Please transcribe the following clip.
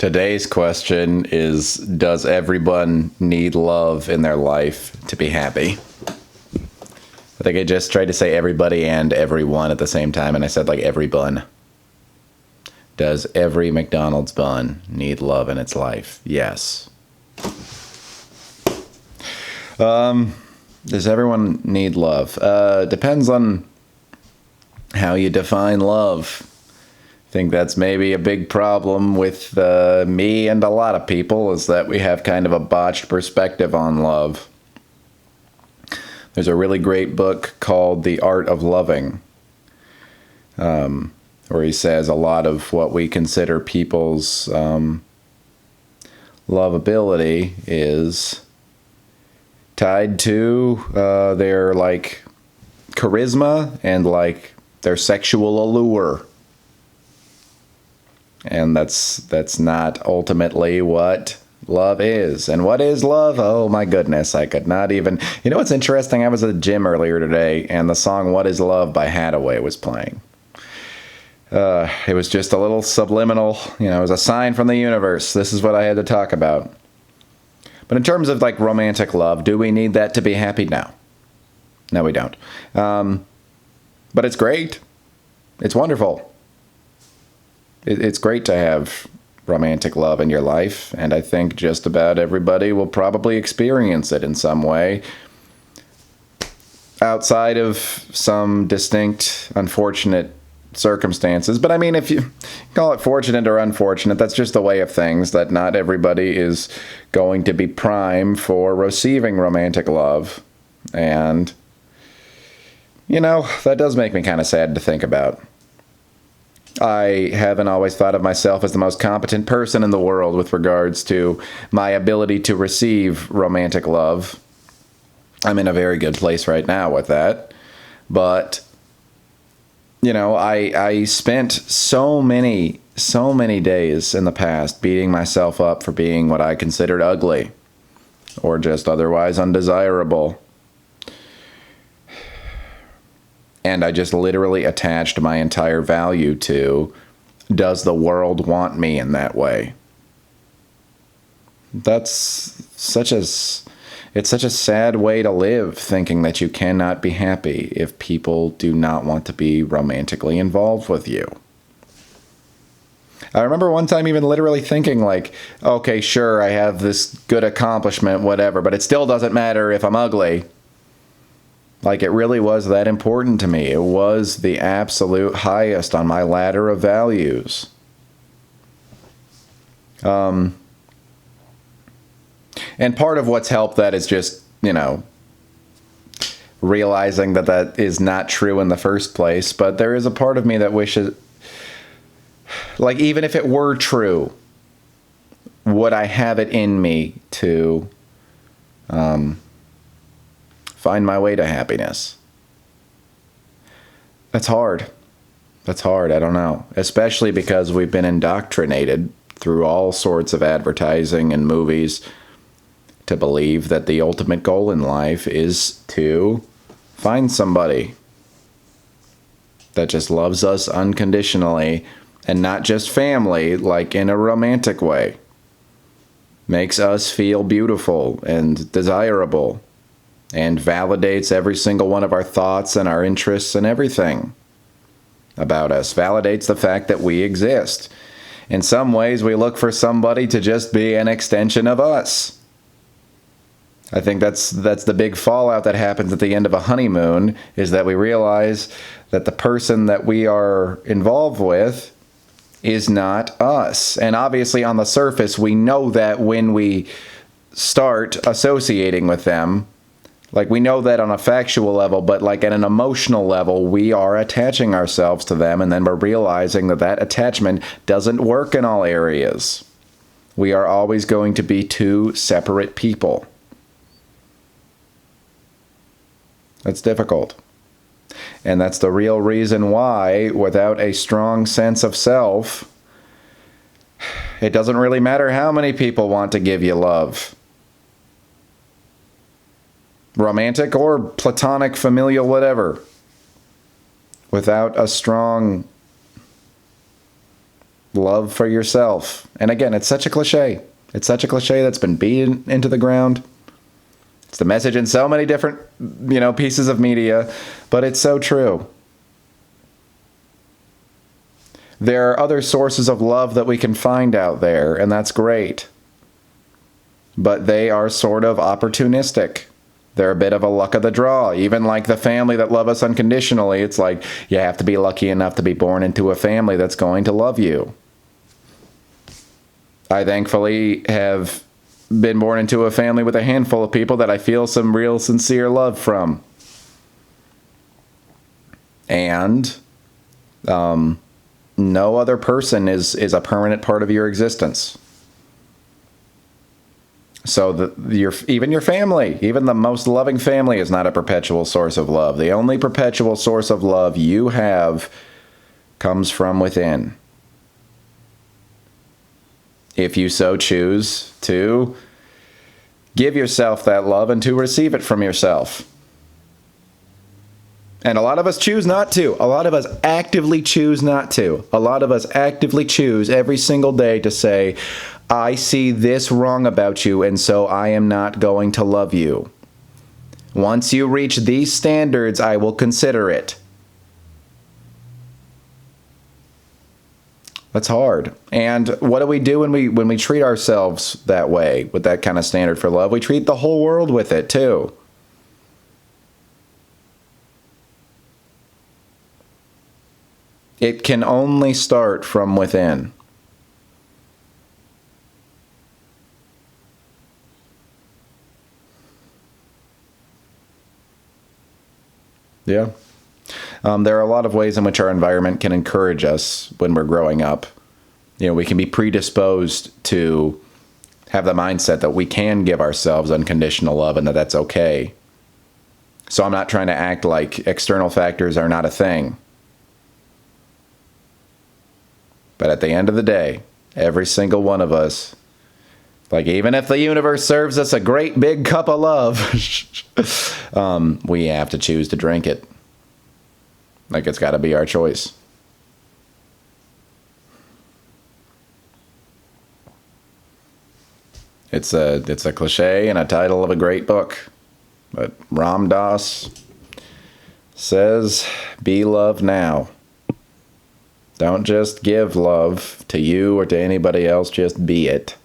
Today's question is, does everyone need love in their life to be happy? I think I just tried to say everybody and everyone at the same time, and I said like every bun. Does every McDonald's bun need love in its life? Yes. Does everyone need love? Depends on how you define love. I think that's maybe a big problem with me and a lot of people, is that we have kind of a botched perspective on love. There's a really great book called The Art of Loving, where he says a lot of what we consider people's lovability is tied to their like charisma and like their sexual allure. And that's not ultimately what love is. And what is love? Oh my goodness, I could not even... You know what's interesting? I was at the gym earlier today, and the song What Is Love by Haddaway was playing. It was just a little subliminal, it was a sign from the universe. This is what I had to talk about. But in terms of like romantic love, do we need that to be happy? No. No, we don't. But it's great. It's wonderful. It's great to have romantic love in your life, and I think just about everybody will probably experience it in some way, outside of some distinct, unfortunate circumstances. But I mean, if you call it fortunate or unfortunate, that's just the way of things, that not everybody is going to be prime for receiving romantic love. And, that does make me kind of sad to think about. I haven't always thought of myself as the most competent person in the world with regards to my ability to receive romantic love. I'm in a very good place right now with that. But, I spent so many days in the past beating myself up for being what I considered ugly or just otherwise undesirable. And I just literally attached my entire value to, does the world want me in that way? It's such a sad way to live, thinking that you cannot be happy if people do not want to be romantically involved with you. I remember one time even literally thinking like, okay, sure, I have this good accomplishment, whatever, but it still doesn't matter if I'm ugly. Like, it really was that important to me. It was the absolute highest on my ladder of values. And part of what's helped that is just, realizing that that is not true in the first place. But there is a part of me that wishes, like, even if it were true, would I have it in me to find my way to happiness? That's hard. I don't know. Especially because we've been indoctrinated through all sorts of advertising and movies to believe that the ultimate goal in life is to find somebody that just loves us unconditionally, and not just family, like in a romantic way. Makes us feel beautiful and desirable, and validates every single one of our thoughts and our interests and everything about us. Validates the fact that we exist. In some ways, we look for somebody to just be an extension of us. I think that's the big fallout that happens at the end of a honeymoon, is that we realize that the person that we are involved with is not us. And obviously on the surface, we know that when we start associating with them. Like, we know that on a factual level, but like at an emotional level, we are attaching ourselves to them, and then we're realizing that that attachment doesn't work in all areas. We are always going to be two separate people. That's difficult. And that's the real reason why, without a strong sense of self, it doesn't really matter how many people want to give you love. Romantic or platonic, familial, whatever. Without a strong love for yourself. And again, it's such a cliche. It's such a cliche that's been beaten into the ground. It's the message in so many different, pieces of media, but it's so true. There are other sources of love that we can find out there, and that's great. But they are sort of opportunistic. They're a bit of a luck of the draw. Even like the family that love us unconditionally, it's like you have to be lucky enough to be born into a family that's going to love you. I thankfully have been born into a family with a handful of people that I feel some real sincere love from. And no other person is a permanent part of your existence. So even your family, even the most loving family, is not a perpetual source of love. The only perpetual source of love you have comes from within. If you so choose to give yourself that love and to receive it from yourself. And a lot of us choose not to. A lot of us actively choose not to. A lot of us actively choose every single day to say, I see this wrong about you, and so I am not going to love you. Once you reach these standards, I will consider it. That's hard. And what do we do when we treat ourselves that way, with that kind of standard for love? We treat the whole world with it, too. It can only start from within. Yeah. There are a lot of ways in which our environment can encourage us when we're growing up. We can be predisposed to have the mindset that we can give ourselves unconditional love and that that's okay. So I'm not trying to act like external factors are not a thing. But at the end of the day, every single one of us, like even if the universe serves us a great big cup of love, we have to choose to drink it. Like it's got to be our choice. It's a cliche and a title of a great book. But Ram Dass says, be love now. Don't just give love to you or to anybody else, just be it.